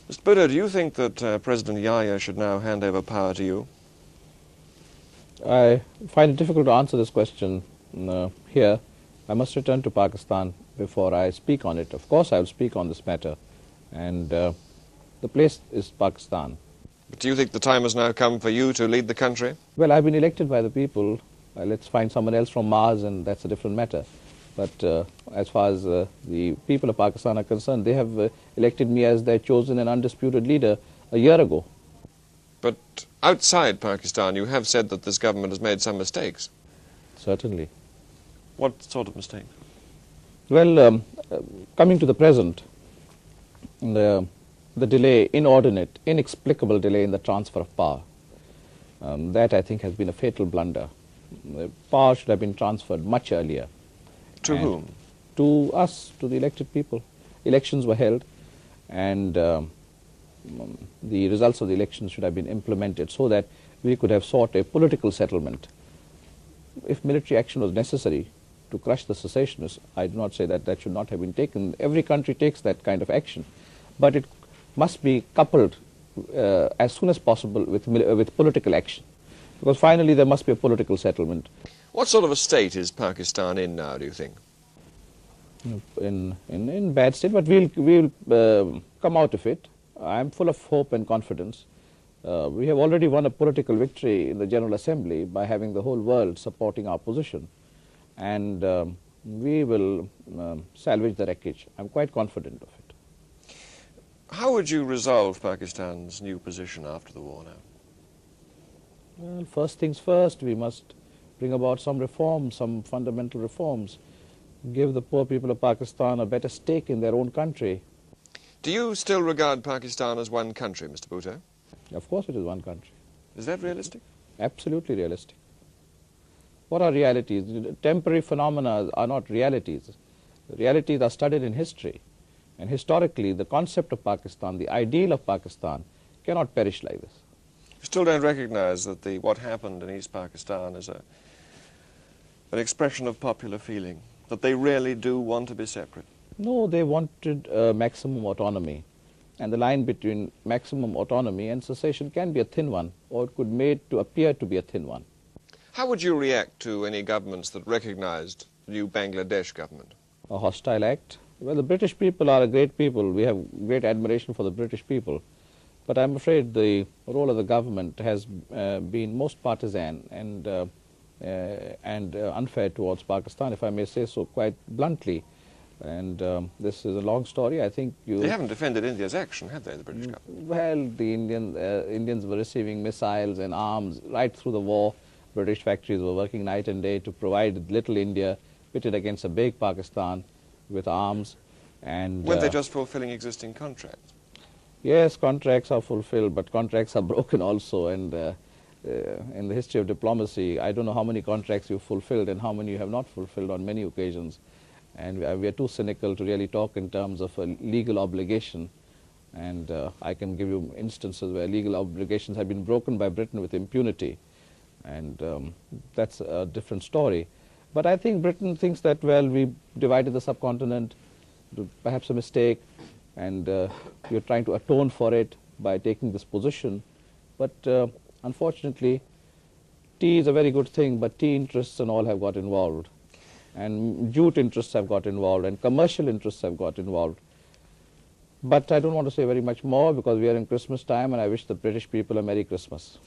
Mr. Bhutto, do you think that President Yahya should now hand over power to you? I find it difficult to answer this question here. I must return to Pakistan before I speak on it. Of course, I will speak on this matter, and the place is Pakistan. But do you think the time has now come for you to lead the country? Well, I've been elected by the people. Let's find someone else from Mars, and that's a different matter. But as far as the people of Pakistan are concerned, they have elected me as their chosen and undisputed leader a year ago. But outside Pakistan, you have said that this government has made some mistakes. Certainly. What sort of mistakes? Well, coming to the present, the delay, inordinate, inexplicable delay in the transfer of power, that I think has been a fatal blunder. Power should have been transferred much earlier. To whom? To us, to the elected people. Elections were held, and the results of the elections should have been implemented so that we could have sought a political settlement. If military action was necessary to crush the secessionists, I do not say that that should not have been taken. Every country takes that kind of action, but it must be coupled as soon as possible with political action, because finally there must be a political settlement. What sort of a state is Pakistan in now, do you think? In bad state, but we'll come out of it. I'm full of hope and confidence. We have already won a political victory in the General Assembly by having the whole world supporting our position, and we will salvage the wreckage. I'm quite confident of it. How would you resolve Pakistan's new position after the war now? Well, first things first, we must bring about some reforms, some fundamental reforms, give the poor people of Pakistan a better stake in their own country. Do you still regard Pakistan as one country, Mr. Bhutto? Of course it is one country. Is that realistic? Absolutely realistic. What are realities? Temporary phenomena are not realities. Realities are studied in history. And historically, the concept of Pakistan, the ideal of Pakistan, cannot perish like this. You still don't recognize that what happened in East Pakistan is an expression of popular feeling, that they really do want to be separate? No, they wanted maximum autonomy. And the line between maximum autonomy and secession can be a thin one, or it could be made to appear to be a thin one. How would you react to any governments that recognized the new Bangladesh government? A hostile act? Well, the British people are a great people. We have great admiration for the British people. But I'm afraid the role of the government has been most partisan and unfair towards Pakistan, if I may say so quite bluntly. And this is a long story. I think They haven't defended India's action, have they, the British government? Well, the Indians were receiving missiles and arms right through the war. British factories were working night and day to provide little India pitted against a big Pakistan with arms. And weren't they just fulfilling existing contracts? Yes, contracts are fulfilled, but contracts are broken also. And in the history of diplomacy, I don't know how many contracts you've fulfilled and how many you have not fulfilled on many occasions. And we are too cynical to really talk in terms of a legal obligation. And I can give you instances where legal obligations have been broken by Britain with impunity. And that's a different story. But I think Britain thinks that, well, we divided the subcontinent, perhaps a mistake, and you're trying to atone for it by taking this position. But unfortunately, tea is a very good thing, but tea interests and all have got involved. And jute interests have got involved, and commercial interests have got involved. But I don't want to say very much more because we are in Christmas time, and I wish the British people a Merry Christmas.